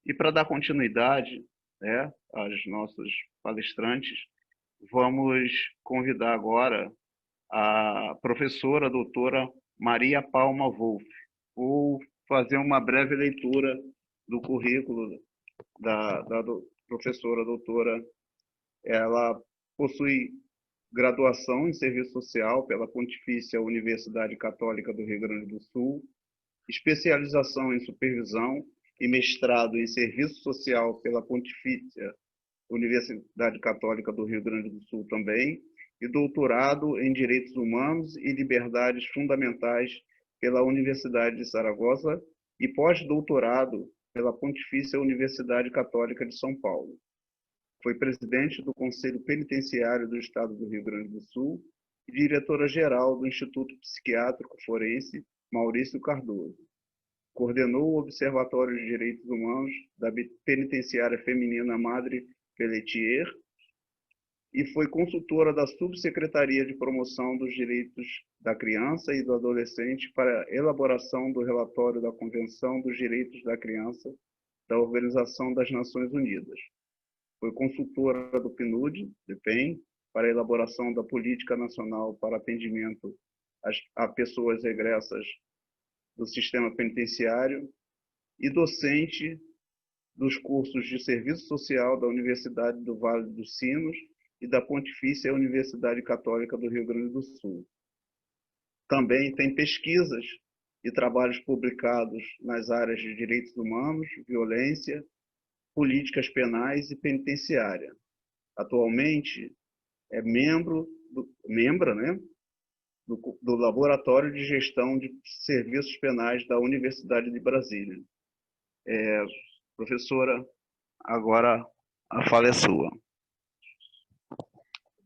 E para dar continuidade, né, às nossas palestrantes, vamos convidar agora a professora doutora Maria Palma Wolff. Vou fazer uma breve leitura do currículo da professora doutora. Ela possui graduação em Serviço Social pela Pontifícia Universidade Católica do Rio Grande do Sul, especialização em Supervisão e mestrado em Serviço Social pela Pontifícia Universidade Católica do Rio Grande do Sul também, e doutorado em Direitos Humanos e Liberdades Fundamentais pela Universidade de Saragossa e pós-doutorado pela Pontifícia Universidade Católica de São Paulo. Foi presidente do Conselho Penitenciário do Estado do Rio Grande do Sul e diretora-geral do Instituto Psiquiátrico Forense Maurício Cardoso. Coordenou o Observatório de Direitos Humanos da Penitenciária Feminina Madre Pelletier e foi consultora da Subsecretaria de Promoção dos Direitos da Criança e do Adolescente para a elaboração do relatório da Convenção dos Direitos da Criança da Organização das Nações Unidas. Foi consultora do PNUD, DPEM, para a elaboração da Política Nacional para Atendimento a Pessoas Egressas do Sistema Penitenciário e docente dos cursos de Serviço Social da Universidade do Vale dos Sinos e da Pontifícia Universidade Católica do Rio Grande do Sul. Também tem pesquisas e trabalhos publicados nas áreas de direitos humanos, violência, políticas penais e penitenciária. Atualmente é membra, né, do Laboratório de Gestão de Serviços Penais da Universidade de Brasília. Professora, agora a fala é sua.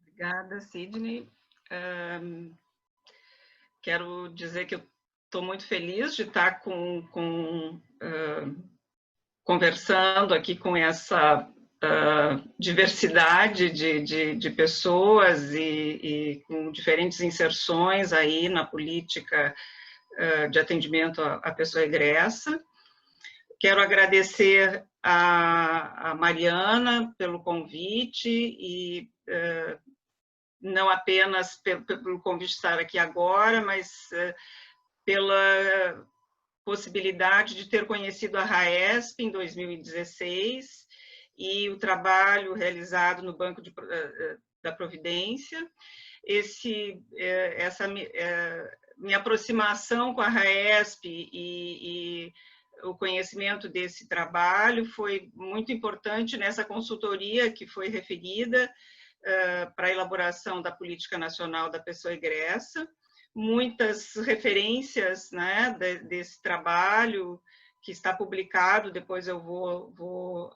Obrigada, Sidney. Quero dizer que eu estou muito feliz de estar conversando aqui com essa diversidade de pessoas e com diferentes inserções aí na política de atendimento à pessoa egressa. Quero agradecer a Mariana pelo convite e não apenas pelo convite de estar aqui agora, mas pela possibilidade de ter conhecido a RAESP em 2016 e o trabalho realizado no Banco da Providência. Essa minha aproximação com a RAESP e o conhecimento desse trabalho foi muito importante nessa consultoria que foi referida para a elaboração da Política Nacional da Pessoa Egressa. Muitas referências, né, desse trabalho que está publicado, depois eu vou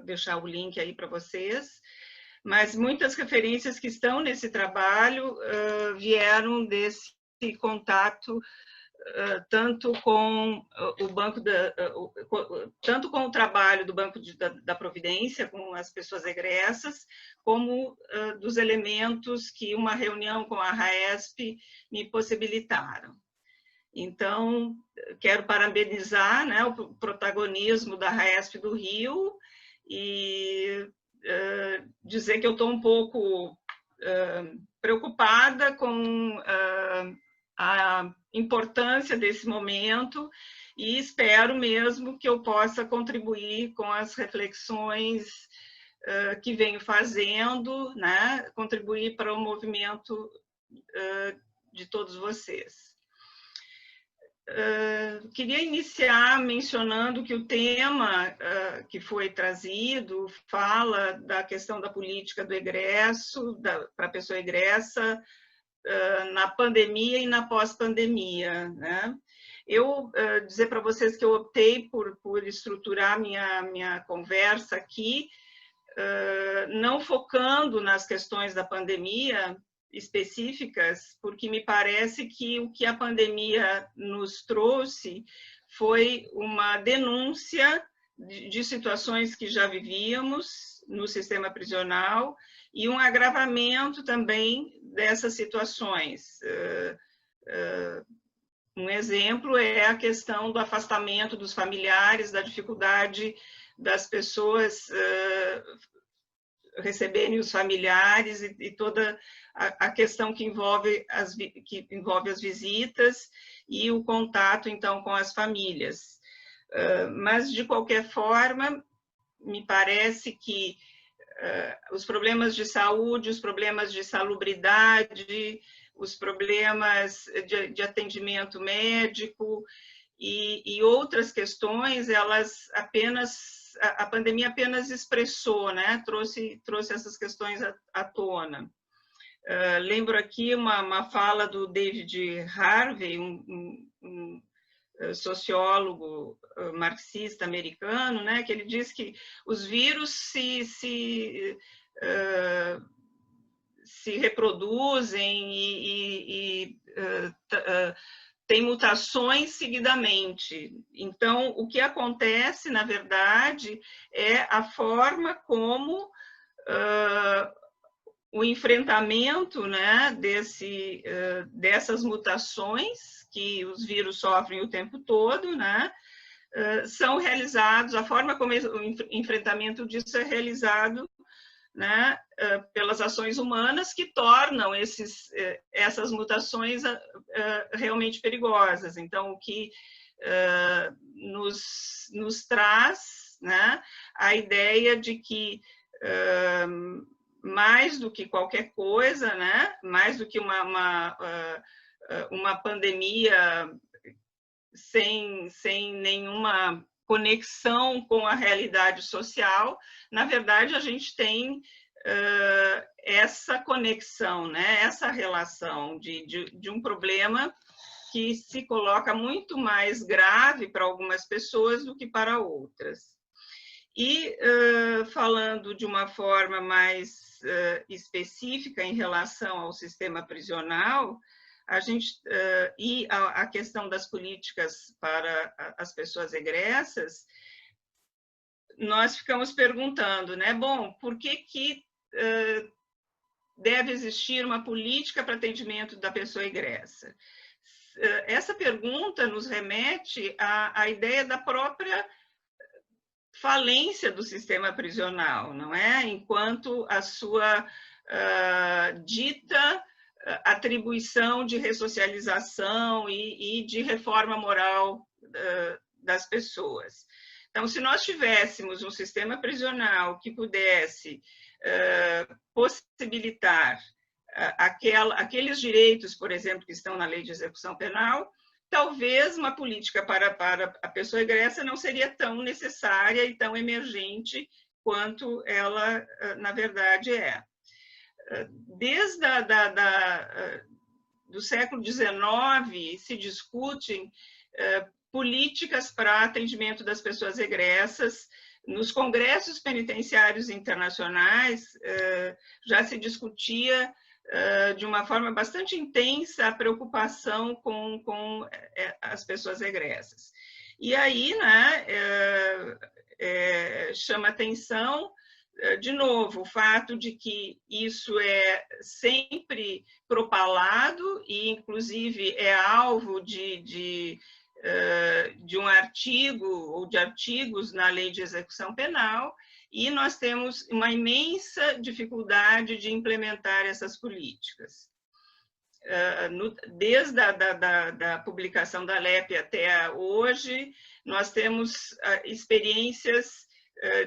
deixar o link aí para vocês, mas muitas referências que estão nesse trabalho vieram desse contato tanto com o banco tanto com o trabalho do Banco da Providência com as pessoas egressas, como dos elementos que uma reunião com a RAESP me possibilitaram. Então, quero parabenizar, né, o protagonismo da RAESP do Rio e dizer que eu estou um pouco preocupada com a importância desse momento e espero mesmo que eu possa contribuir com as reflexões que venho fazendo, né? Contribuir para o movimento de todos vocês. Queria iniciar mencionando que o tema que foi trazido fala da questão da política do egresso, para a pessoa egressa, na pandemia e na pós-pandemia, né? Eu dizer para vocês que eu optei por estruturar minha conversa aqui, não focando nas questões da pandemia específicas, porque me parece que o que a pandemia nos trouxe foi uma denúncia de situações que já vivíamos no sistema prisional e um agravamento também dessas situações Um exemplo é a questão do afastamento dos familiares, da dificuldade das pessoas receberem os familiares e toda a questão que envolve as visitas e o contato, então, com as famílias. Mas, de qualquer forma, me parece que os problemas de saúde, os problemas de salubridade, os problemas de atendimento médico e outras questões, elas apenas a pandemia apenas expressou, né? Trouxe essas questões à tona. Lembro aqui uma fala do David Harvey, um sociólogo marxista americano, né? Que ele diz que os vírus se reproduzem e tem mutações seguidamente. Então, o que acontece, na verdade, é a forma como o enfrentamento, né, dessas mutações que os vírus sofrem o tempo todo, né, são realizados, a forma como o enfrentamento disso é realizado, né, pelas ações humanas que tornam essas mutações realmente perigosas. Então, o que nos traz, né, a ideia de que mais do que qualquer coisa, né, mais do que uma pandemia sem nenhuma conexão com a realidade social, na verdade, a gente tem essa conexão, né? Essa relação de um problema que se coloca muito mais grave para algumas pessoas do que para outras. E, falando de uma forma mais específica em relação ao sistema prisional, a gente e a questão das políticas para as pessoas egressas, nós ficamos perguntando, né? Bom, por que deve existir uma política para atendimento da pessoa egressa? Essa pergunta nos remete à ideia da própria falência do sistema prisional, não é? Enquanto a sua dita atribuição de ressocialização e de reforma moral das pessoas. Então, se nós tivéssemos um sistema prisional que pudesse possibilitar aqueles direitos, por exemplo, que estão na lei de execução penal, talvez uma política para a pessoa egressa não seria tão necessária e tão emergente quanto ela, na verdade, é. Desde do século XIX, se discutem políticas para atendimento das pessoas egressas. Nos congressos penitenciários internacionais, já se discutia de uma forma bastante intensa a preocupação com as pessoas egressas. E aí, né, chama atenção, de novo, o fato de que isso é sempre propalado e, inclusive, é alvo de um artigo ou de artigos na Lei de Execução Penal, e nós temos uma imensa dificuldade de implementar essas políticas. Desde a publicação da LEP até hoje, nós temos experiências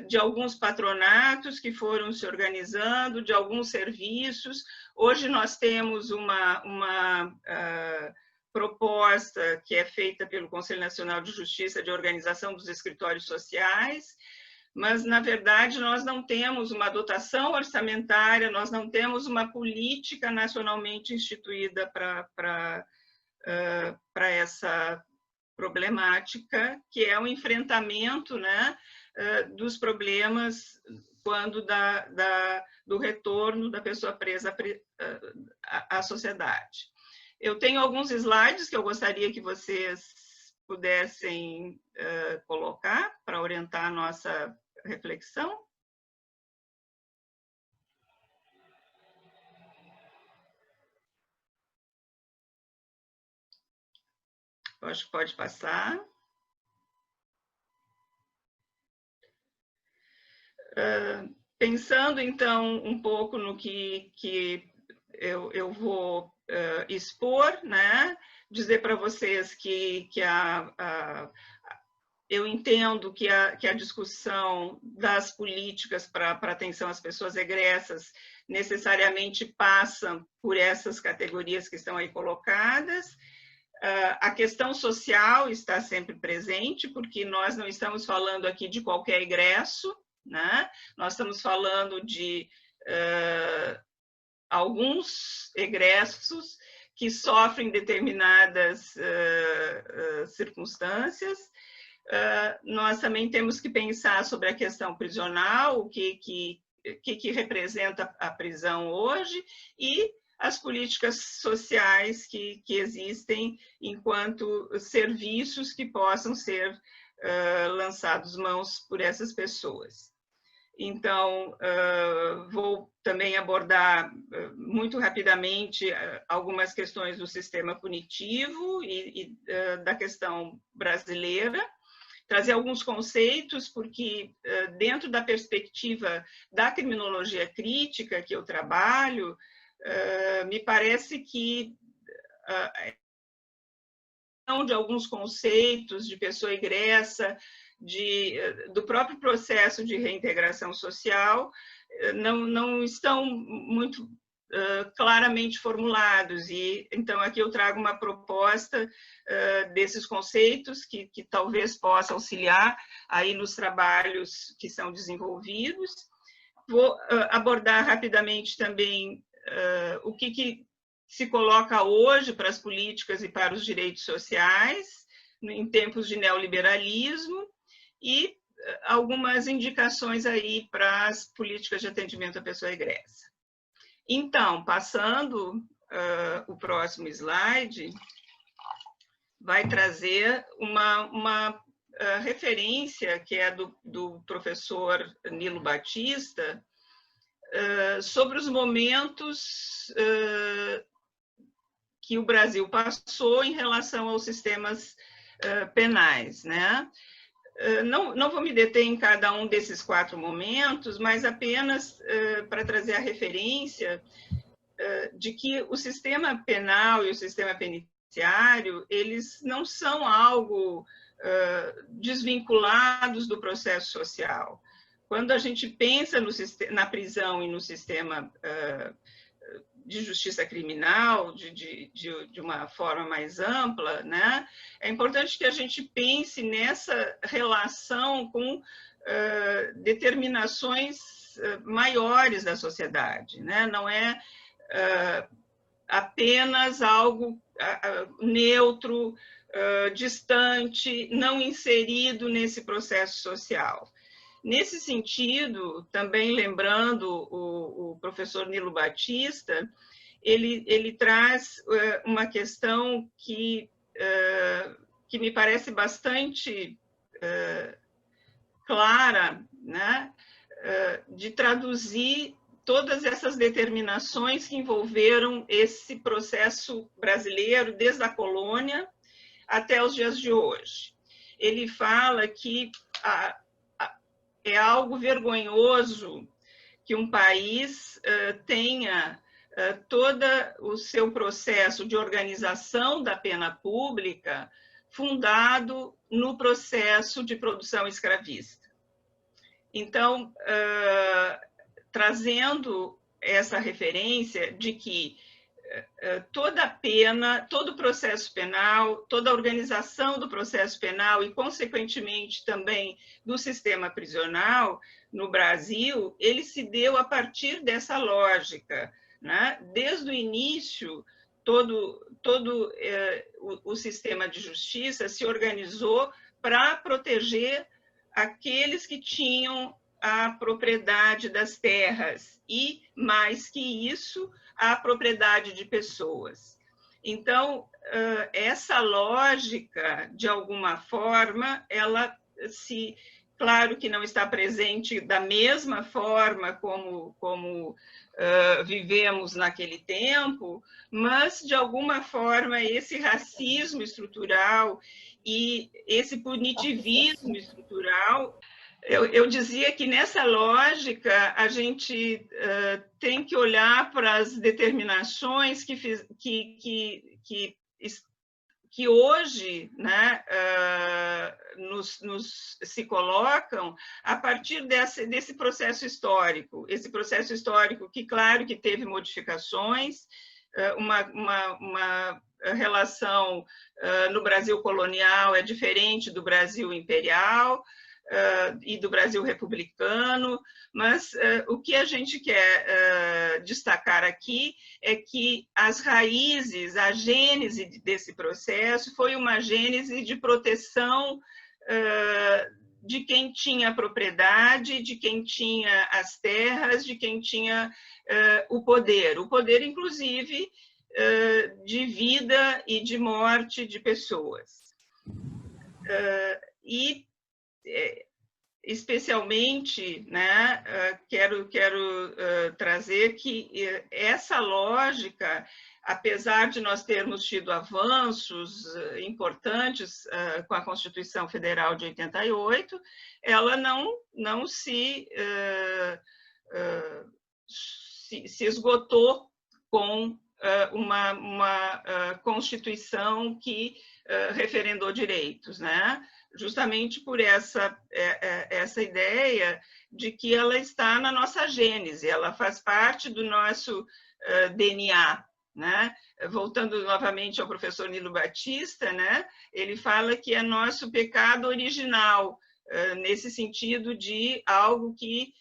de alguns patronatos que foram se organizando, de alguns serviços. Hoje nós temos uma proposta que é feita pelo Conselho Nacional de Justiça de organização dos escritórios sociais, mas, na verdade, nós não temos uma dotação orçamentária, nós não temos uma política nacionalmente instituída para essa problemática, que é o enfrentamento, né, dos problemas quando do retorno da pessoa presa à sociedade. Eu tenho alguns slides que eu gostaria que vocês pudessem colocar para orientar a nossa reflexão. Acho que pode passar. Pensando, então, um pouco no que eu vou expor, né? Dizer para vocês que eu entendo que a discussão das políticas para atenção às pessoas egressas necessariamente passa por essas categorias que estão aí colocadas. A questão social está sempre presente, porque nós não estamos falando aqui de qualquer egresso, né? Nós estamos falando de alguns egressos que sofrem determinadas circunstâncias. Nós também temos que pensar sobre a questão prisional, o que representa a prisão hoje, e as políticas sociais que existem enquanto serviços que possam ser lançados mãos por essas pessoas. Então, vou também abordar muito rapidamente algumas questões do sistema punitivo e da questão brasileira, trazer alguns conceitos, porque dentro da perspectiva da criminologia crítica que eu trabalho, me parece que de alguns conceitos de pessoa egressa, do próprio processo de reintegração social, não estão muito claramente formulados. E então aqui eu trago uma proposta desses conceitos que talvez possa auxiliar aí nos trabalhos que são desenvolvidos. Vou abordar rapidamente também o que se coloca hoje para as políticas e para os direitos sociais em tempos de neoliberalismo, e algumas indicações aí para as políticas de atendimento à pessoa egressa. Então, passando o próximo slide, vai trazer uma referência que é do professor Nilo Batista, sobre os momentos que o Brasil passou em relação aos sistemas penais, né? Não vou me deter em cada um desses 4 momentos, mas apenas para trazer a referência de que o sistema penal e o sistema penitenciário, eles não são algo desvinculados do processo social. Quando a gente pensa na prisão e no sistema de justiça criminal, de uma forma mais ampla, né? É importante que a gente pense nessa relação com determinações maiores da sociedade, né? Não é apenas algo neutro, distante, não inserido nesse processo social. Nesse sentido, também lembrando o professor Nilo Batista, ele traz uma questão que me parece bastante clara, né? De traduzir todas essas determinações que envolveram esse processo brasileiro, desde a colônia até os dias de hoje. Ele fala que é algo vergonhoso que um país tenha todo o seu processo de organização da pena pública fundado no processo de produção escravista. Então, trazendo essa referência de que toda a pena, todo o processo penal, toda a organização do processo penal e, consequentemente, também do sistema prisional no Brasil, ele se deu a partir dessa lógica, né? Desde o início, todo o sistema de justiça se organizou para proteger aqueles que tinham a propriedade das terras e, mais que isso, a propriedade de pessoas. Então, essa lógica, de alguma forma, ela se claro que não está presente da mesma forma como vivemos naquele tempo, mas, de alguma forma, esse racismo estrutural e esse punitivismo estrutural, eu dizia que, nessa lógica, a gente tem que olhar para as determinações que hoje, né, se colocam a partir desse processo histórico. Esse processo histórico que, claro, que teve modificações, uma relação no Brasil colonial é diferente do Brasil imperial, e do Brasil republicano, mas o que a gente quer destacar aqui é que as raízes, a gênese desse processo foi uma gênese de proteção de quem tinha propriedade, de quem tinha as terras, de quem tinha o poder inclusive de vida e de morte de pessoas. E especialmente, né, quero trazer que essa lógica, apesar de nós termos tido avanços importantes com a Constituição Federal de 88, ela não se esgotou com uma Constituição que referendou direitos, né? Justamente por essa ideia de que ela está na nossa gênese, ela faz parte do nosso DNA, né? Voltando novamente ao professor Nilo Batista, né? Ele fala que é nosso pecado original, nesse sentido de algo que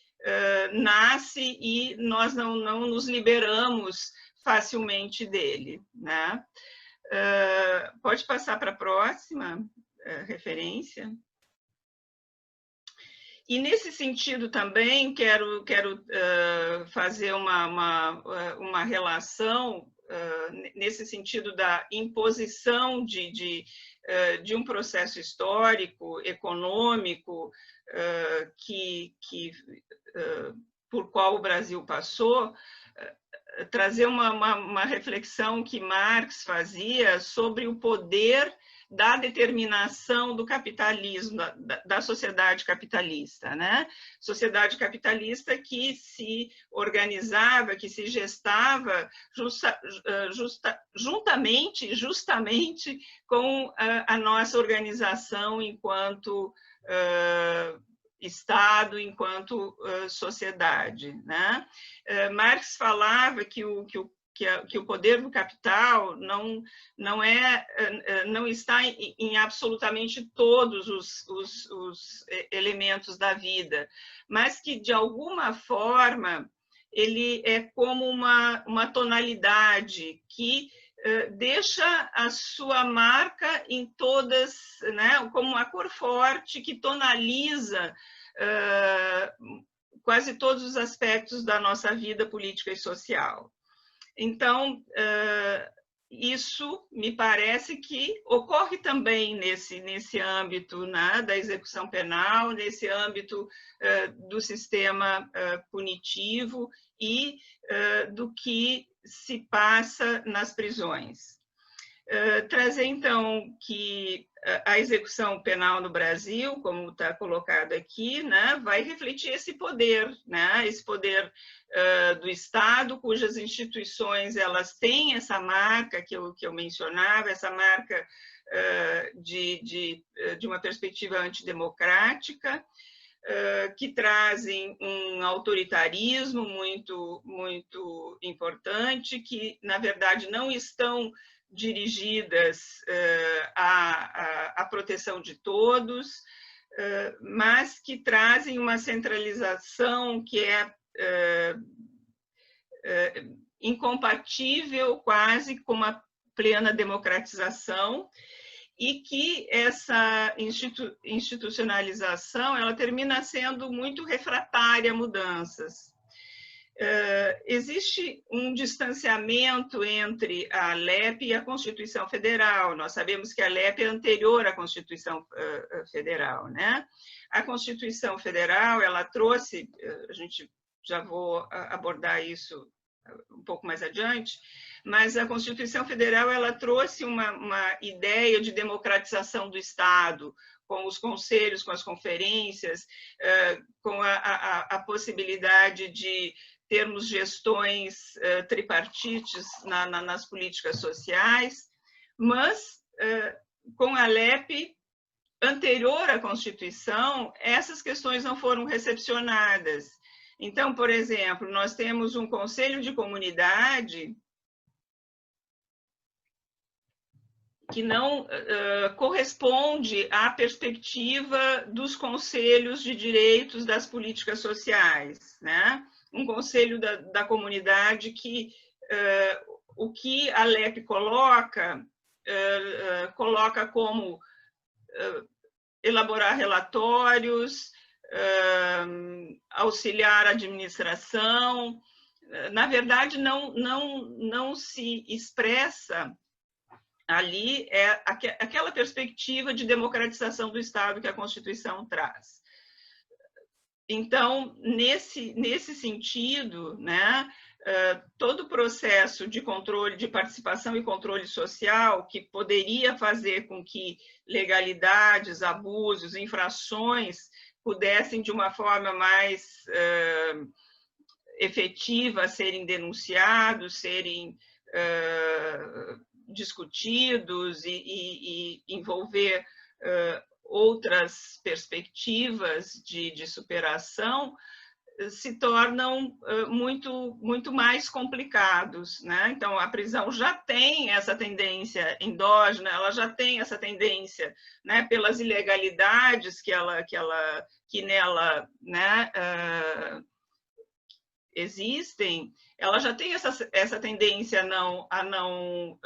nasce e nós não nos liberamos facilmente dele, né? Pode passar para a próxima referência. E, nesse sentido, também quero fazer uma relação, nesse sentido da imposição de um processo histórico, econômico, por qual o Brasil passou, trazer uma reflexão que Marx fazia sobre o poder da determinação do capitalismo, da sociedade capitalista, né? Sociedade capitalista que se organizava, que se gestava justamente com a nossa organização enquanto Estado, enquanto sociedade, né? Marx falava que o poder do capital não está em absolutamente todos os elementos da vida, mas que, de alguma forma, ele é como uma tonalidade que deixa a sua marca em todas, né, como uma cor forte que tonaliza quase todos os aspectos da nossa vida política e social. Então, isso me parece que ocorre também nesse âmbito, né, da execução penal, nesse âmbito do sistema punitivo e do que se passa nas prisões. Trazer, então, que a execução penal no Brasil, como está colocado aqui, né, vai refletir esse poder, né, esse poder do Estado, cujas instituições elas têm essa marca que eu mencionava, essa marca de uma perspectiva antidemocrática, que trazem um autoritarismo muito importante, que, na verdade, não estão dirigidas à proteção de todos, mas que trazem uma centralização que é incompatível quase com uma plena democratização, e que essa institucionalização ela termina sendo muito refratária a mudanças. existe um distanciamento entre a ALEP e a Constituição Federal. Nós sabemos que a ALEP é anterior à Constituição Federal, né? A Constituição Federal, ela trouxe, a gente já vou abordar isso um pouco mais adiante, mas a Constituição Federal, ela trouxe uma ideia de democratização do Estado, com os conselhos, com as conferências, com a possibilidade de termos gestões tripartites nas políticas sociais, mas com a ALEP, anterior à Constituição, essas questões não foram recepcionadas. Então, por exemplo, nós temos um conselho de comunidade que não corresponde à perspectiva dos conselhos de direitos das políticas sociais, né? Um conselho da comunidade que o que a ALEP coloca como elaborar relatórios, auxiliar a administração. Na verdade, não se expressa ali aquela perspectiva de democratização do Estado que a Constituição traz. Então, nesse sentido, né, todo o processo de controle, de participação e controle social, que poderia fazer com que legalidades, abusos, infrações pudessem, de uma forma mais efetiva, serem denunciados, serem discutidos e envolver outras perspectivas de superação, se tornam muito mais complicados, né? Então, a prisão já tem essa tendência endógena, ela já tem essa tendência, né, pelas ilegalidades que nela, né, existem, ela já tem essa tendência a não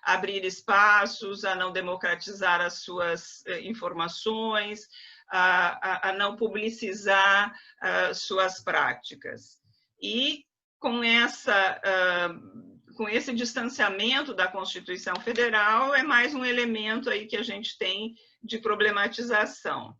abrir espaços, a não democratizar as suas informações, a não publicizar suas práticas. E com esse distanciamento da Constituição Federal, é mais um elemento aí que a gente tem de problematização.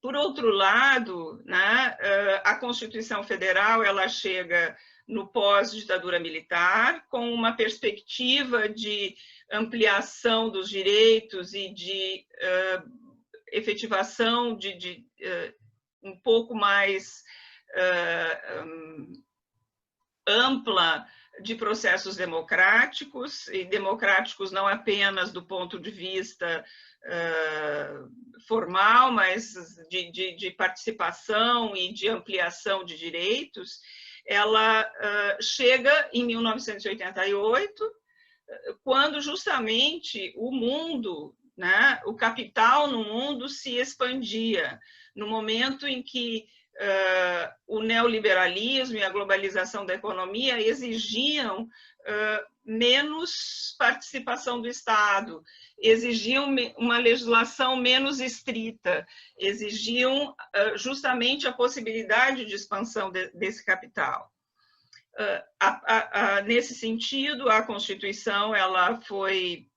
Por outro lado, né, a Constituição Federal ela chega no pós-ditadura militar com uma perspectiva de ampliação dos direitos e de efetivação de um pouco mais ampla de processos democráticos, e democráticos não apenas do ponto de vista formal, mas de participação e de ampliação de direitos. Ela chega em 1988, quando justamente o mundo, né, o capital no mundo se expandia, no momento em que o neoliberalismo e a globalização da economia exigiam menos participação do Estado, exigiam uma legislação menos estrita, exigiam justamente a possibilidade de expansão desse capital. Nesse sentido, a Constituição ela foi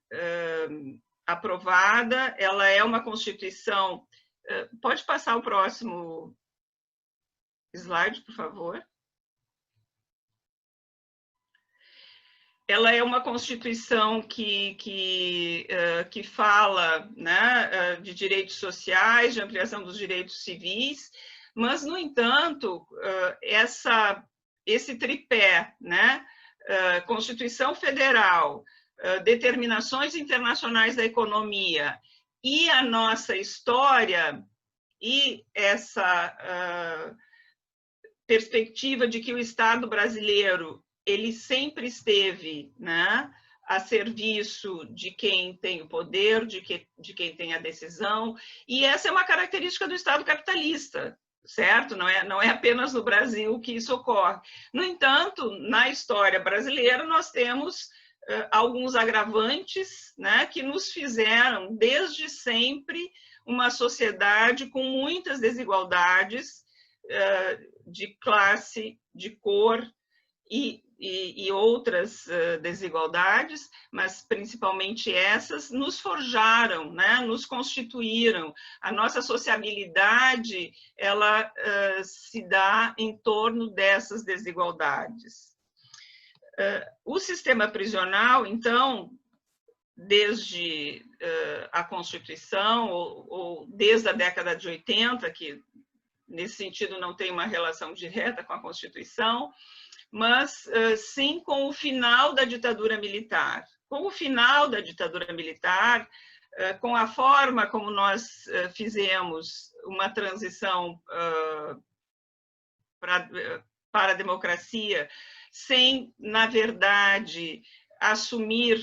aprovada, ela é uma Constituição... Pode passar o próximo slide, por favor. Ela é uma Constituição que fala, né, de direitos sociais, de ampliação dos direitos civis, mas, no entanto, esse tripé, né, Constituição Federal, determinações internacionais da economia e a nossa história e essa perspectiva de que o Estado brasileiro ele sempre esteve, né, a serviço de quem tem o poder, de quem tem a decisão, e essa é uma característica do Estado capitalista, certo? Não é apenas no Brasil que isso ocorre. No entanto, na história brasileira, nós temos alguns agravantes, né, que nos fizeram, desde sempre, uma sociedade com muitas desigualdades, de classe, de cor e outras desigualdades, mas principalmente essas, nos forjaram, né? Nos constituíram. A nossa sociabilidade, ela se dá em torno dessas desigualdades. O sistema prisional, então, desde a Constituição, ou desde a década de 80, que nesse sentido não tem uma relação direta com a Constituição, mas sim com o final da ditadura militar. Com o final da ditadura militar, com a forma como nós fizemos uma transição para a democracia, sem, na verdade, assumir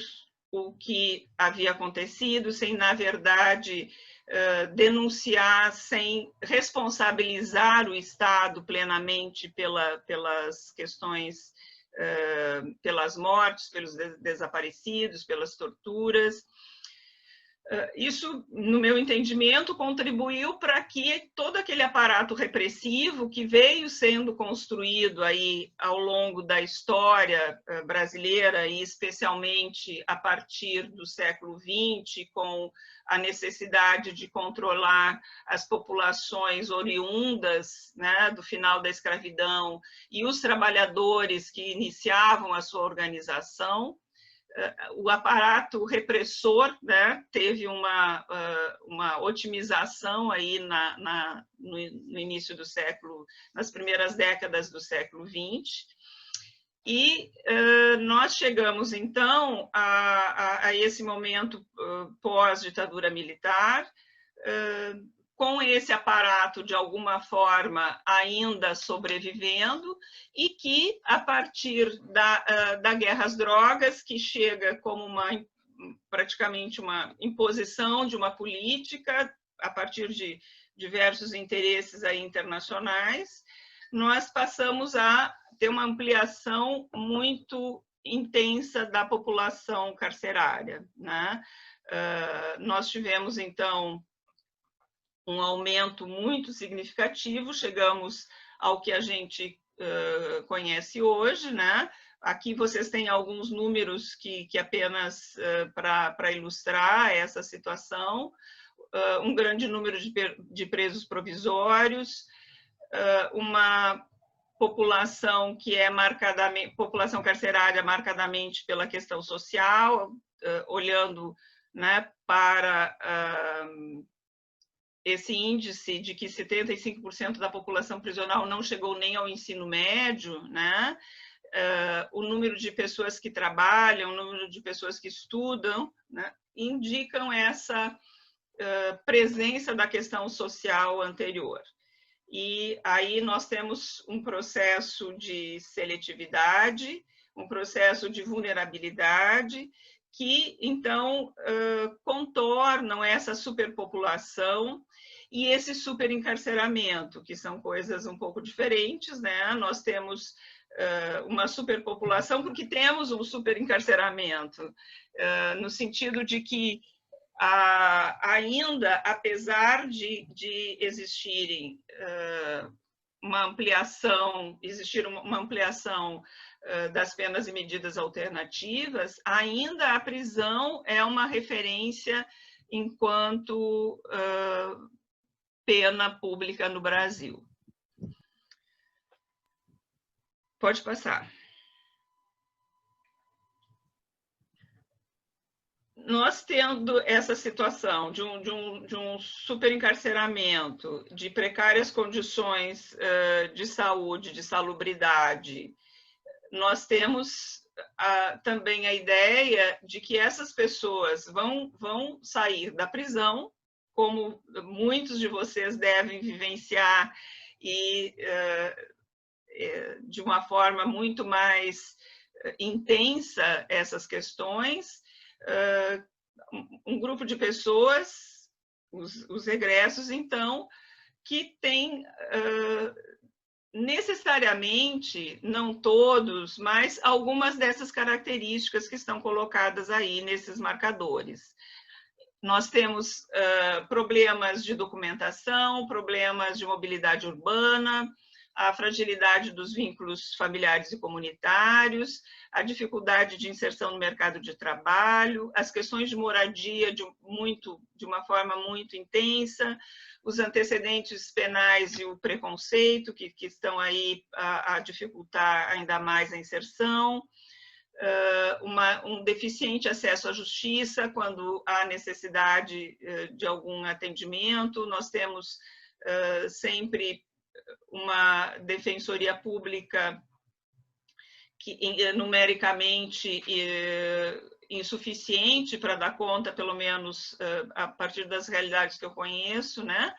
o que havia acontecido, sem, na verdade, denunciar, sem responsabilizar o Estado plenamente pelas questões, pelas mortes, pelos desaparecidos, pelas torturas. Isso, no meu entendimento, contribuiu para que todo aquele aparato repressivo que veio sendo construído aí ao longo da história brasileira, e especialmente a partir do século XX, com a necessidade de controlar as populações oriundas, né, do final da escravidão e os trabalhadores que iniciavam a sua organização, o aparato repressor, né, teve uma otimização aí no início do século, nas primeiras décadas do século XX, e nós chegamos, então, a esse momento pós-ditadura militar, com esse aparato, de alguma forma, ainda sobrevivendo, e que, a partir da guerra às drogas, que chega como praticamente uma imposição de uma política, a partir de diversos interesses aí internacionais, nós passamos a ter uma ampliação muito intensa da população carcerária, né? Nós tivemos, então, um aumento muito significativo, chegamos ao que a gente conhece hoje, né? Aqui vocês têm alguns números que apenas para ilustrar essa situação, um grande número de presos provisórios, uma população que é população carcerária marcadamente pela questão social, olhando, né, para esse índice de que 75% da população prisional não chegou nem ao ensino médio, né? O número de pessoas que trabalham, o número de pessoas que estudam, né, indicam essa presença da questão social anterior. E aí nós temos um processo de seletividade, um processo de vulnerabilidade, que, então, contornam essa superpopulação e esse superencarceramento, que são coisas um pouco diferentes, né? Nós temos uma superpopulação porque temos um superencarceramento, no sentido de que ainda, apesar de existirem uma ampliação das penas e medidas alternativas, ainda a prisão é uma referência enquanto pena pública no Brasil. Pode passar. Nós tendo essa situação de um superencarceramento, de precárias condições de saúde, de salubridade, nós temos também a ideia de que essas pessoas vão sair da prisão, como muitos de vocês devem vivenciar, e de uma forma muito mais intensa essas questões. Um grupo de pessoas, os egressos, então, que tem necessariamente, não todos, mas algumas dessas características que estão colocadas aí nesses marcadores. Nós temos problemas de documentação, problemas de mobilidade urbana, a fragilidade dos vínculos familiares e comunitários, a dificuldade de inserção no mercado de trabalho, as questões de moradia de uma forma muito intensa, os antecedentes penais e o preconceito que estão aí a dificultar ainda mais a inserção, um deficiente acesso à justiça quando há necessidade de algum atendimento. Nós temos sempre uma defensoria pública que numericamente insuficiente para dar conta, pelo menos a partir das realidades que eu conheço, né?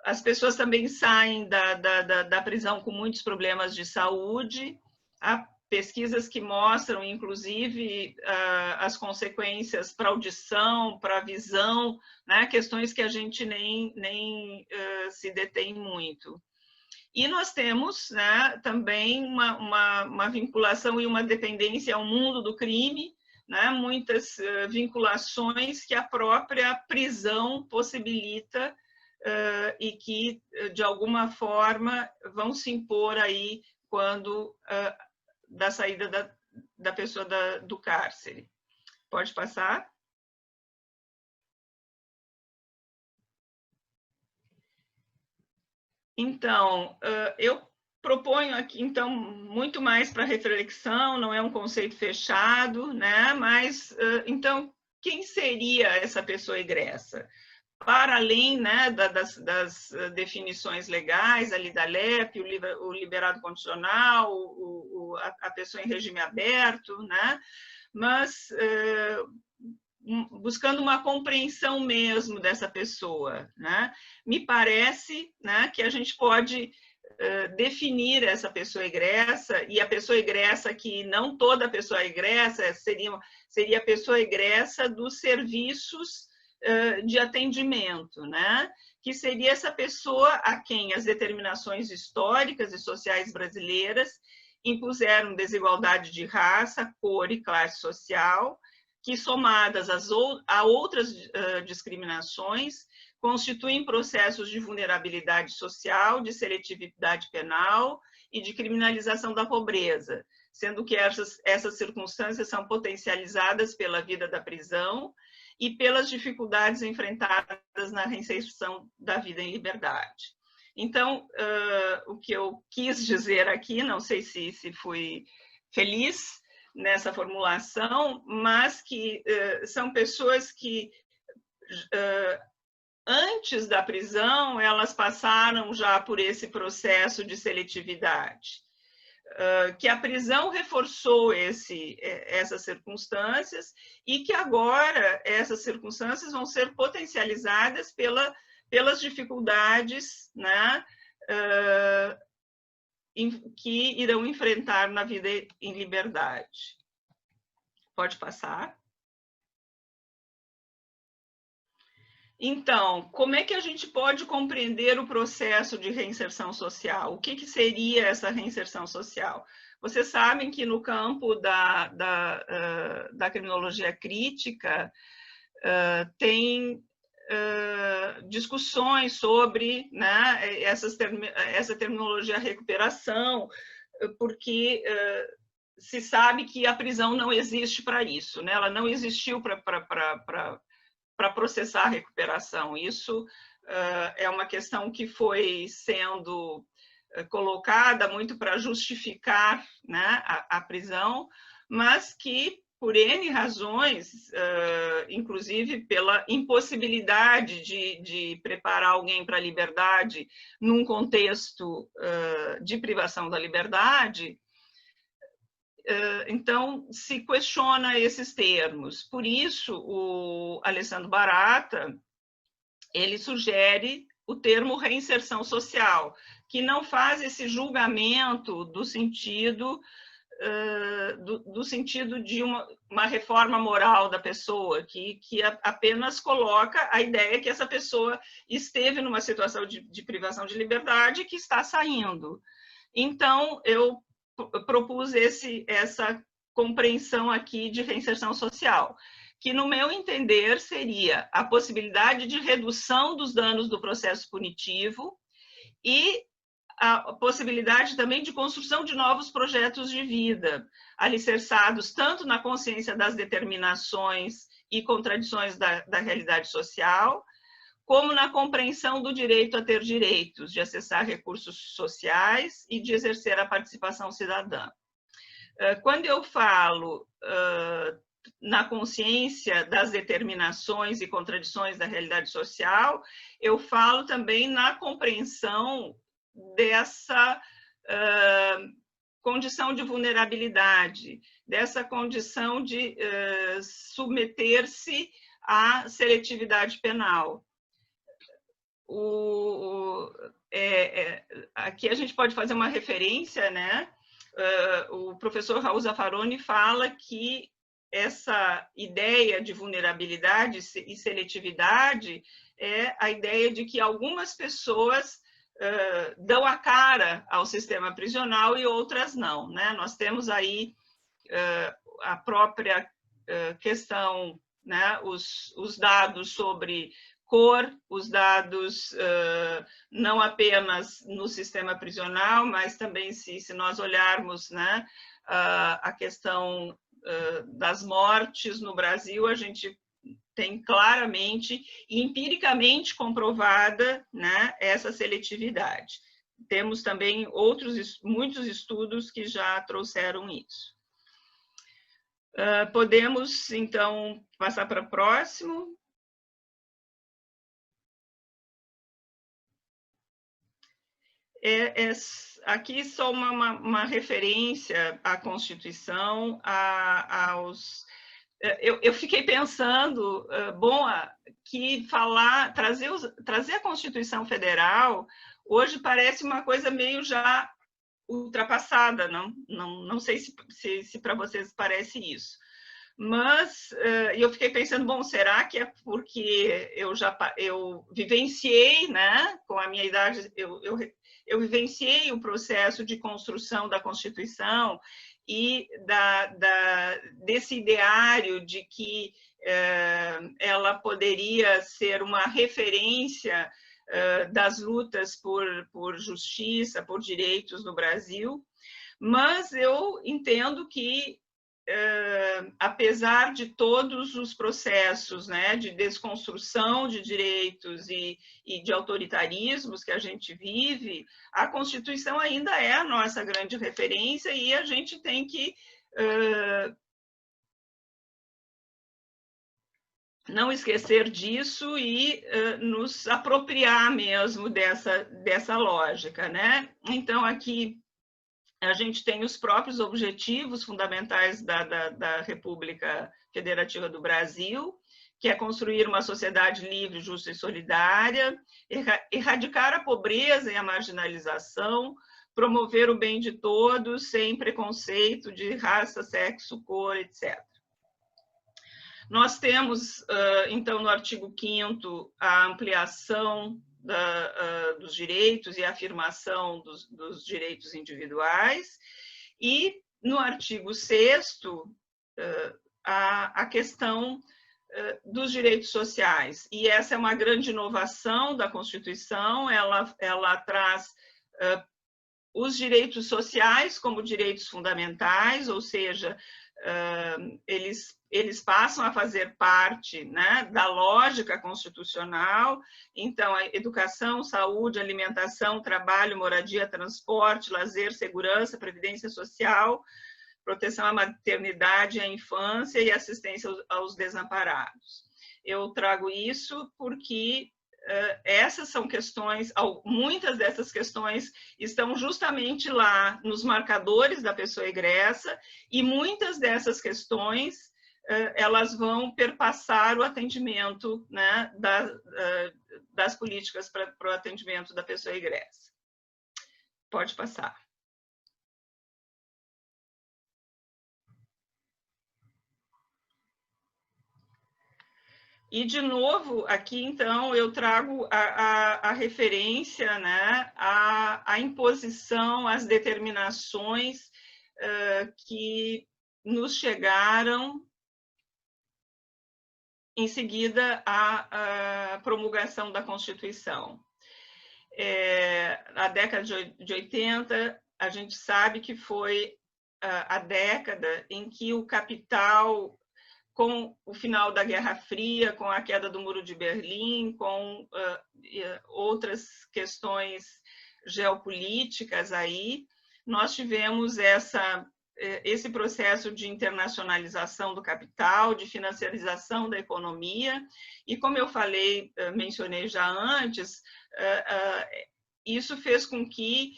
As pessoas também saem da prisão com muitos problemas de saúde. Há pesquisas que mostram, inclusive, as consequências para a audição, para a visão, né? Questões que a gente nem se detém muito. E nós temos, né, também uma vinculação e uma dependência ao mundo do crime, né? Muitas vinculações que a própria prisão possibilita e que, de alguma forma, vão se impor aí quando da saída da pessoa do cárcere. Pode passar? Então, eu proponho aqui, então, muito mais para reflexão, não é um conceito fechado, né? Mas, então, quem seria essa pessoa egressa? Para além, né, das definições legais ali da LEP, o liberado condicional, a pessoa em regime aberto, né? Mas buscando uma compreensão mesmo dessa pessoa, né? Me parece, né, que a gente pode definir essa pessoa egressa, e a pessoa egressa que não toda pessoa egressa seria a pessoa egressa dos serviços de atendimento, né? Que seria essa pessoa a quem as determinações históricas e sociais brasileiras impuseram desigualdade de raça, cor e classe social, que, somadas a outras discriminações, constituem processos de vulnerabilidade social, de seletividade penal e de criminalização da pobreza, sendo que essas circunstâncias são potencializadas pela vida da prisão e pelas dificuldades enfrentadas na reinserção da vida em liberdade. Então, o que eu quis dizer aqui, não sei se fui feliz nessa formulação, mas que são pessoas que, antes da prisão, elas passaram já por esse processo de seletividade, que a prisão reforçou essas circunstâncias e que agora essas circunstâncias vão ser potencializadas pelas dificuldades, né, que irão enfrentar na vida em liberdade. Pode passar. Então, como é que a gente pode compreender o processo de reinserção social? O que seria essa reinserção social? Vocês sabem que no campo da criminologia crítica tem discussões sobre, né, essa terminologia recuperação, porque se sabe que a prisão não existe para isso, né? Ela não existiu para processar a recuperação. Isso é uma questão que foi sendo colocada muito para justificar, né, a prisão, mas que, por N razões, inclusive pela impossibilidade de preparar alguém para a liberdade num contexto de privação da liberdade, então se questiona esses termos. Por isso, o Alessandro Barata, ele sugere o termo reinserção social, que não faz esse julgamento do sentido de uma reforma moral da pessoa, que apenas coloca a ideia que essa pessoa esteve numa situação de privação de liberdade e que está saindo. Então, eu propus essa compreensão aqui de reinserção social, que, no meu entender, seria a possibilidade de redução dos danos do processo punitivo e a possibilidade também de construção de novos projetos de vida, alicerçados tanto na consciência das determinações e contradições da realidade social, como na compreensão do direito a ter direitos, de acessar recursos sociais e de exercer a participação cidadã. Quando eu falo na consciência das determinações e contradições da realidade social, eu falo também na compreensão dessa condição de vulnerabilidade, dessa condição de submeter-se à seletividade penal. Aqui a gente pode fazer uma referência, né? O professor Raul Zaffaroni fala que essa ideia de vulnerabilidade e seletividade é a ideia de que algumas pessoas dão a cara ao sistema prisional e outras não, né? Nós temos aí a própria questão, né? Os dados sobre cor, os dados não apenas no sistema prisional, mas também se nós olharmos, né, a questão das mortes no Brasil, a gente tem claramente e empiricamente comprovada, né, essa seletividade. Temos também muitos estudos que já trouxeram isso. Podemos, então, passar para o próximo. Aqui só uma referência à Constituição, eu fiquei pensando, que trazer a Constituição Federal hoje parece uma coisa meio já ultrapassada, não sei se para vocês parece isso. Mas eu fiquei pensando, será que é porque eu vivenciei, né, com a minha idade, eu vivenciei o processo de construção da Constituição e desse ideário de que ela poderia ser uma referência das lutas por justiça, por direitos no Brasil, mas eu entendo que apesar de todos os processos, né, de desconstrução de direitos e de autoritarismos que a gente vive, a Constituição ainda é a nossa grande referência e a gente tem que não esquecer disso e nos apropriar mesmo dessa lógica, né? Então, aqui a gente tem os próprios objetivos fundamentais da República Federativa do Brasil, que é construir uma sociedade livre, justa e solidária, erradicar a pobreza e a marginalização, promover o bem de todos, sem preconceito de raça, sexo, cor, etc. Nós temos, então, no artigo 5º, a ampliação dos direitos e a afirmação dos direitos individuais, e no artigo 6º, a questão dos direitos sociais. E essa é uma grande inovação da Constituição, ela traz os direitos sociais como direitos fundamentais, ou seja, eles passam a fazer parte, né, da lógica constitucional. Então, a educação, saúde, alimentação, trabalho, moradia, transporte, lazer, segurança, previdência social, proteção à maternidade, à infância e assistência aos desamparados. Eu trago isso porque essas são questões, muitas dessas questões estão justamente lá nos marcadores da pessoa egressa, e muitas dessas questões elas vão perpassar o atendimento, né, das políticas para o atendimento da pessoa egressa. Pode passar. E, de novo, aqui, então, eu trago a referência, né, à imposição, às determinações que nos chegaram em seguida, a promulgação da Constituição. A década de 80, a gente sabe que foi a década em que o capital, com o final da Guerra Fria, com a queda do Muro de Berlim, com outras questões geopolíticas aí, nós tivemos esse processo de internacionalização do capital, de financiarização da economia, e como eu mencionei já antes, isso fez com que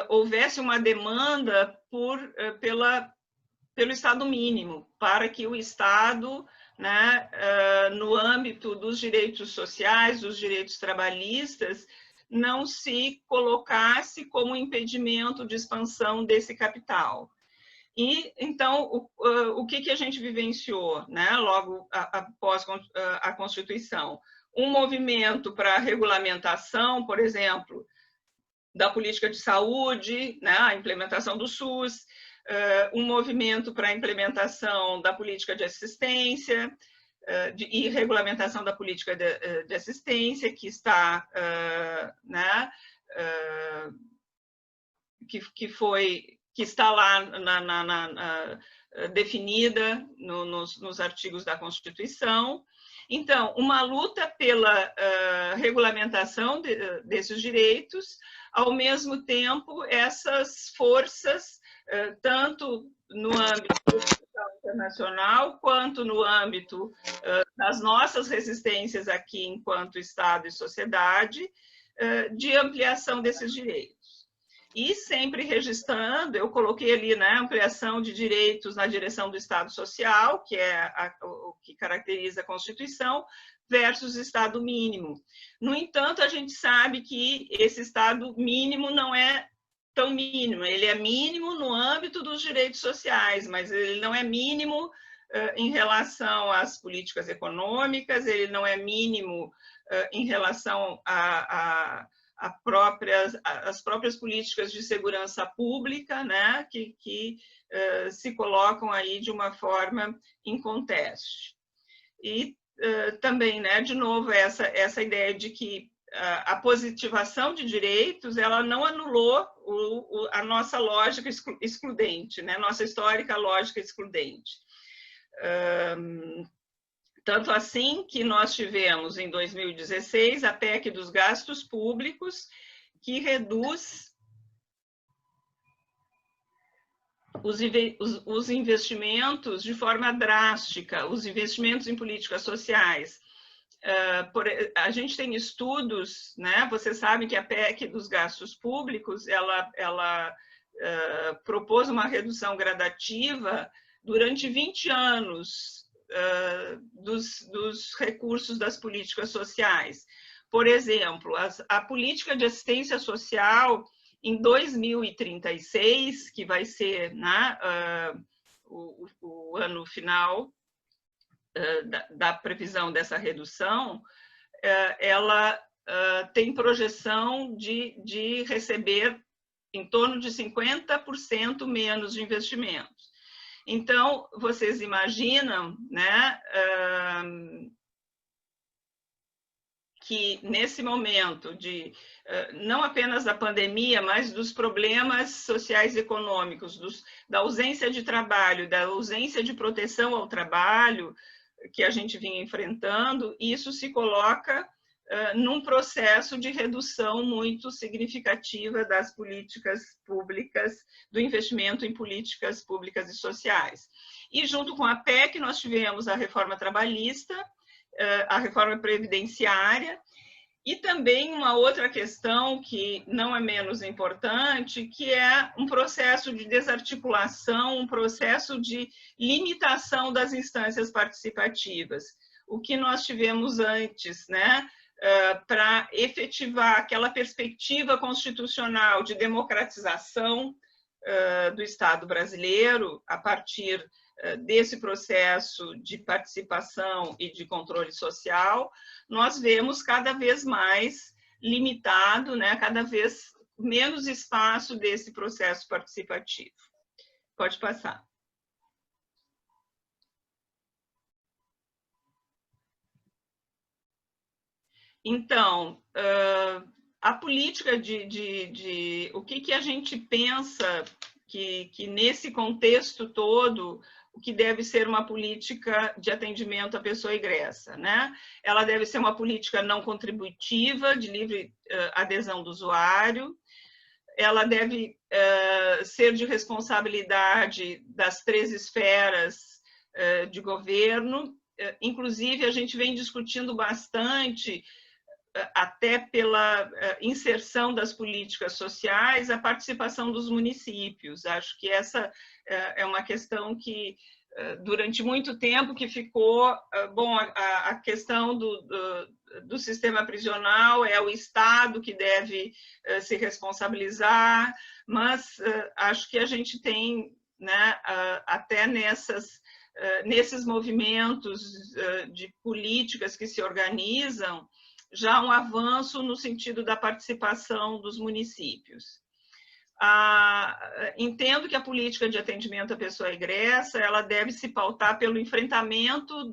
houvesse uma demanda pelo Estado mínimo, para que o Estado, né, no âmbito dos direitos sociais, dos direitos trabalhistas, não se colocasse como impedimento de expansão desse capital. E, então, o que a gente vivenciou, né, logo após a Constituição? Um movimento para a regulamentação, por exemplo, da política de saúde, né, a implementação do SUS, um movimento para a implementação da política de assistência, e regulamentação da política de assistência, que está, né, que está lá definida nos artigos da Constituição. Então, uma luta pela regulamentação desses direitos, ao mesmo tempo, essas forças, tanto no âmbito internacional, quanto no âmbito das nossas resistências aqui, enquanto Estado e sociedade, de ampliação desses direitos. E sempre registrando, eu coloquei ali, né, ampliação de direitos na direção do Estado social, que é o que caracteriza a Constituição, versus Estado mínimo. No entanto, a gente sabe que esse Estado mínimo não é tão mínimo, ele é mínimo no âmbito dos direitos sociais, mas ele não é mínimo em relação às políticas econômicas, ele não é mínimo em relação às próprias políticas de segurança pública, né, que se colocam aí de uma forma em conteste. E também, né, de novo, essa ideia de que a positivação de direitos, ela não anulou a nossa lógica excludente, né, nossa histórica lógica excludente. Tanto assim que nós tivemos, em 2016, a PEC dos gastos públicos, que reduz os investimentos de forma drástica, os investimentos em políticas sociais. A gente tem estudos, né? Você sabe que a PEC dos gastos públicos, ela propôs uma redução gradativa durante 20 anos dos recursos das políticas sociais. Por exemplo, a política de assistência social em 2036, que vai ser, né, o ano final da previsão dessa redução, ela tem projeção de receber em torno de 50% menos de investimentos. Então, vocês imaginam, né, que nesse momento não apenas da pandemia, mas dos problemas sociais e econômicos, da ausência de trabalho, da ausência de proteção ao trabalho que a gente vinha enfrentando, isso se coloca num processo de redução muito significativa das políticas públicas, do investimento em políticas públicas e sociais. E junto com a PEC, nós tivemos a reforma trabalhista, a reforma previdenciária, e também uma outra questão que não é menos importante, que é um processo de desarticulação, um processo de limitação das instâncias participativas. O que nós tivemos antes, né, para efetivar aquela perspectiva constitucional de democratização do Estado brasileiro, a partir desse processo de participação e de controle social, nós vemos cada vez mais limitado, né, cada vez menos espaço desse processo participativo. Pode passar. Então, a política o que a gente pensa que nesse contexto todo, o que deve ser uma política de atendimento à pessoa egressa, né? Ela deve ser uma política não contributiva, de livre adesão do usuário. Ela deve ser de responsabilidade das 3 esferas de governo. Inclusive, a gente vem discutindo bastante, até pela inserção das políticas sociais, a participação dos municípios. Acho que essa é uma questão que, durante muito tempo, que ficou... Bom, a questão do sistema prisional é o Estado que deve se responsabilizar, mas acho que a gente tem, né, até nesses movimentos de políticas que se organizam, já um avanço no sentido da participação dos municípios. Entendo que a política de atendimento à pessoa egressa, ela deve se pautar pelo enfrentamento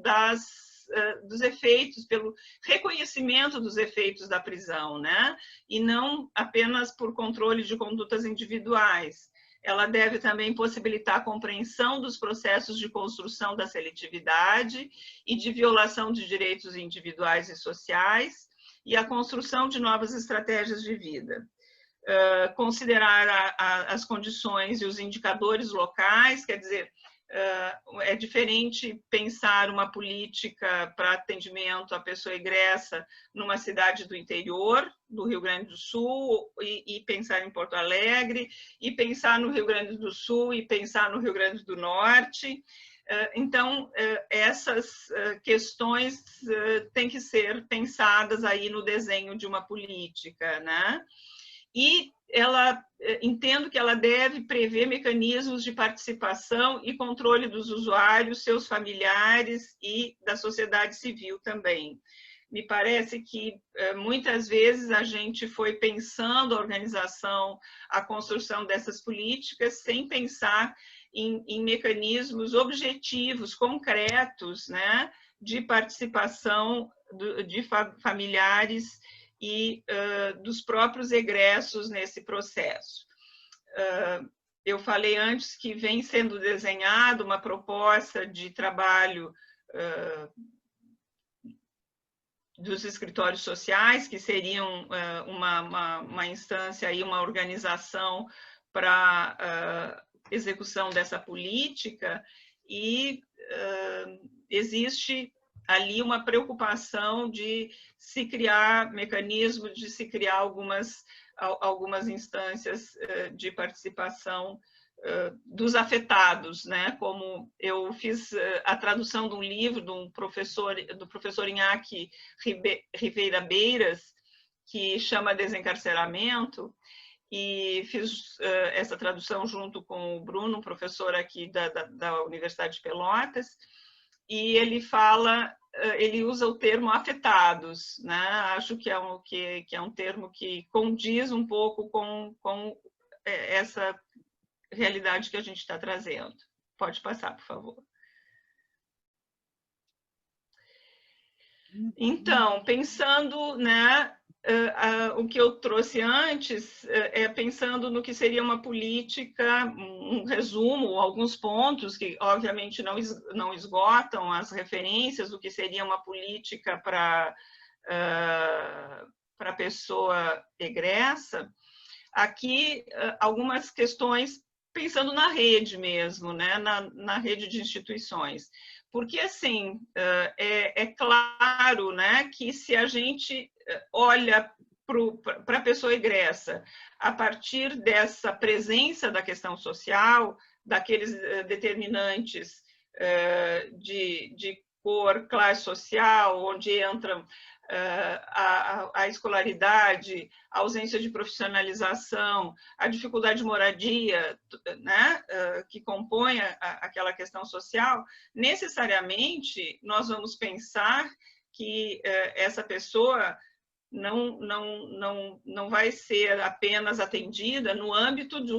dos efeitos, pelo reconhecimento dos efeitos da prisão, né? E não apenas por controle de condutas individuais. Ela deve também possibilitar a compreensão dos processos de construção da seletividade e de violação de direitos individuais e sociais, e a construção de novas estratégias de vida. Considerar as condições e os indicadores locais, quer dizer, é diferente pensar uma política para atendimento à pessoa egressa numa cidade do interior, do Rio Grande do Sul, e pensar em Porto Alegre, e pensar no Rio Grande do Sul, e pensar no Rio Grande do Norte. Então, essas questões têm que ser pensadas aí no desenho de uma política, né? E entendo que ela deve prever mecanismos de participação e controle dos usuários, seus familiares e da sociedade civil também. Me parece que muitas vezes a gente foi pensando a organização, a construção dessas políticas sem pensar em mecanismos objetivos, concretos, né, de participação de familiares e dos próprios egressos nesse processo. Eu falei antes que vem sendo desenhada uma proposta de trabalho dos escritórios sociais, que seriam uma instância, aí, uma organização para execução dessa política, e existe ali uma preocupação de se criar mecanismos, de se criar algumas instâncias de participação dos afetados, né? Como eu fiz a tradução de um livro do professor Iñaki Ribeira Beiras, que chama Desencarceramento, e fiz essa tradução junto com o Bruno, um professor aqui da Universidade de Pelotas, e ele usa o termo afetados, né? Acho que é um termo que condiz um pouco com essa realidade que a gente está trazendo. Pode passar, por favor. Então, pensando, né, o que eu trouxe antes, pensando no que seria uma política, um resumo, alguns pontos que, obviamente, não esgotam as referências do que seria uma política para a pessoa egressa. Aqui, algumas questões pensando na rede mesmo, né, na rede de instituições. Porque, assim, é claro, né, que se a gente olha para a pessoa egressa a partir dessa presença da questão social, daqueles determinantes de cor, classe social, onde entram a escolaridade, a ausência de profissionalização, a dificuldade de moradia, né, que compõe aquela questão social, necessariamente nós vamos pensar que essa pessoa não vai ser apenas atendida no âmbito de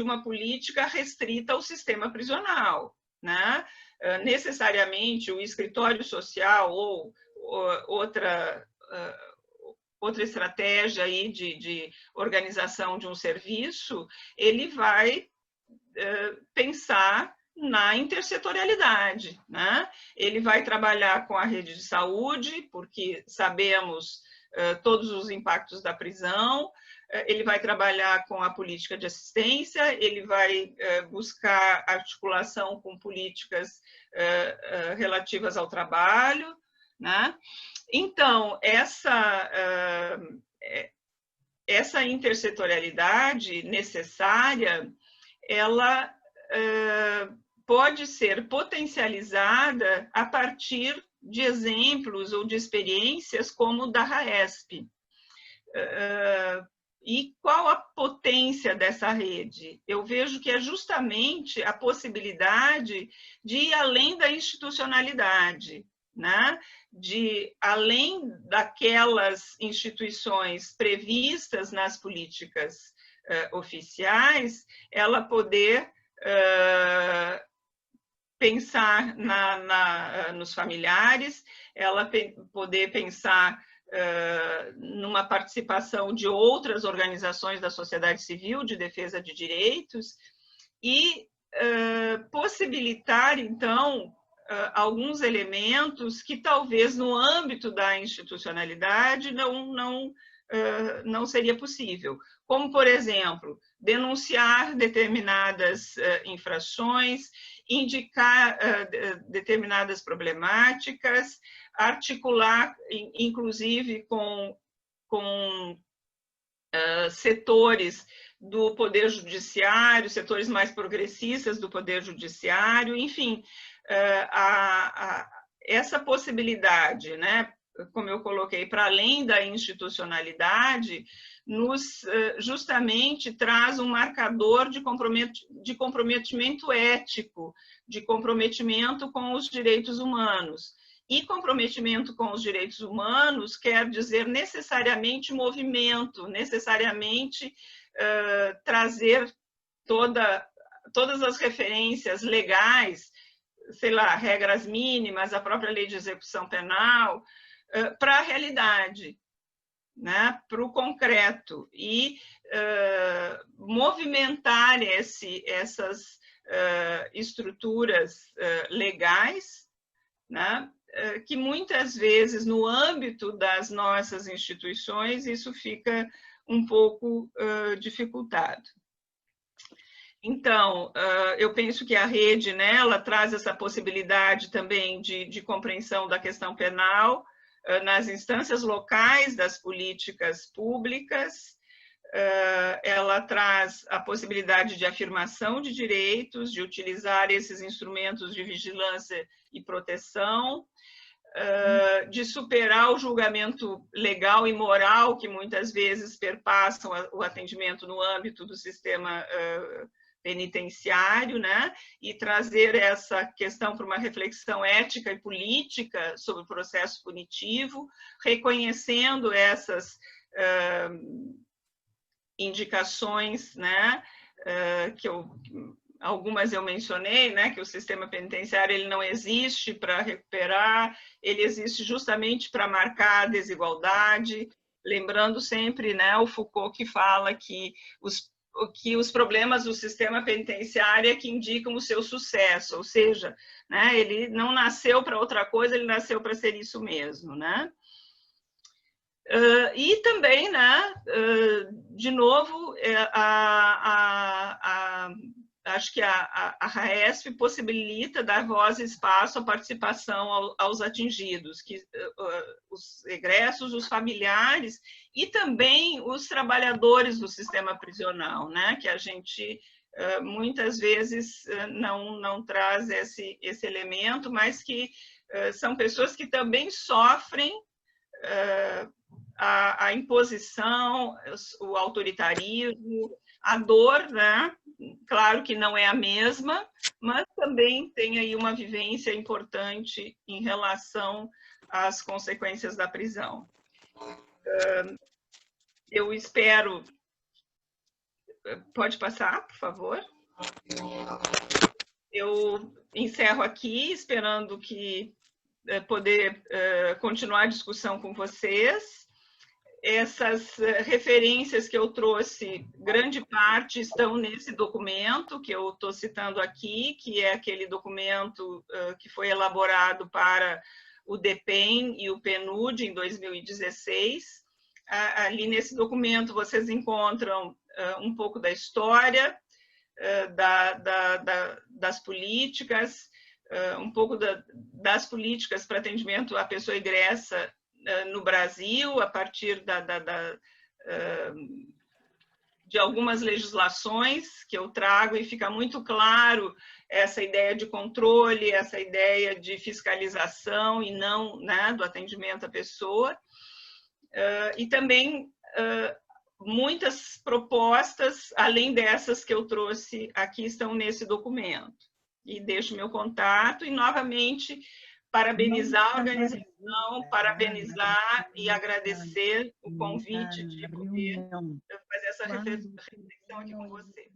uma política restrita ao sistema prisional, né? Necessariamente o escritório social ou outra estratégia aí de organização de um serviço, ele vai pensar na intersetorialidade, né? Ele vai trabalhar com a rede de saúde, porque sabemos todos os impactos da prisão, ele vai trabalhar com a política de assistência, ele vai buscar articulação com políticas relativas ao trabalho, né? Então, essa intersetorialidade necessária, ela pode ser potencializada a partir de exemplos ou de experiências como o da RAESP. E qual a potência dessa rede? Eu vejo que é justamente a possibilidade de ir além da institucionalidade, né? De, além daquelas instituições previstas nas políticas oficiais, ela poder pensar nos familiares, ela poder pensar numa participação de outras organizações da sociedade civil de defesa de direitos e possibilitar, então, alguns elementos que talvez no âmbito da institucionalidade não seria possível, como, por exemplo, denunciar determinadas infrações, indicar determinadas problemáticas, articular, inclusive, com setores do Poder Judiciário, setores mais progressistas do Poder Judiciário, enfim, essa possibilidade, né, como eu coloquei, para além da institucionalidade, nos justamente traz um marcador de comprometimento ético, de comprometimento com os direitos humanos. E comprometimento com os direitos humanos quer dizer necessariamente movimento, necessariamente trazer todas as referências legais, sei lá, regras mínimas, a própria lei de execução penal, para a realidade, né? Para o concreto, e movimentar essas estruturas legais, né? Que muitas vezes, no âmbito das nossas instituições, isso fica um pouco dificultado. Então, eu penso que a rede, né, ela traz essa possibilidade também de compreensão da questão penal nas instâncias locais das políticas públicas, ela traz a possibilidade de afirmação de direitos, de utilizar esses instrumentos de vigilância e proteção, de superar o julgamento legal e moral que muitas vezes perpassam o atendimento no âmbito do sistema penitenciário, né? E trazer essa questão para uma reflexão ética e política sobre o processo punitivo, reconhecendo essas indicações, né? Algumas eu mencionei, né, que o sistema penitenciário ele não existe para recuperar, ele existe justamente para marcar a desigualdade, lembrando sempre, né, o Foucault que fala que os problemas do sistema penitenciário é que indicam o seu sucesso, ou seja, né, ele não nasceu para outra coisa, ele nasceu para ser isso mesmo, né? E também, né, de novo, acho que a RAESP possibilita dar voz e espaço à participação aos atingidos, que os egressos, os familiares e também os trabalhadores do sistema prisional, né? Que a gente muitas vezes não traz esse elemento, mas que são pessoas que também sofrem a imposição, o autoritarismo, a dor, né? Claro que não é a mesma, mas também tem aí uma vivência importante em relação às consequências da prisão. Eu espero... Pode passar, por favor? Eu encerro aqui, esperando que poder continuar a discussão com vocês. Essas referências que eu trouxe, grande parte estão nesse documento que eu estou citando aqui, que é aquele documento que foi elaborado para o DPEM e o PNUD em 2016. Ali nesse documento vocês encontram um pouco da história das políticas, um pouco das políticas para atendimento à pessoa egressa no Brasil, a partir de algumas legislações que eu trago, e fica muito claro essa ideia de controle, essa ideia de fiscalização e não, né, do atendimento à pessoa. E também muitas propostas, além dessas que eu trouxe aqui, estão nesse documento. E deixo meu contato e, novamente, parabenizar a organização, parabenizar e agradecer o convite de poder fazer essa reflexão aqui com vocês.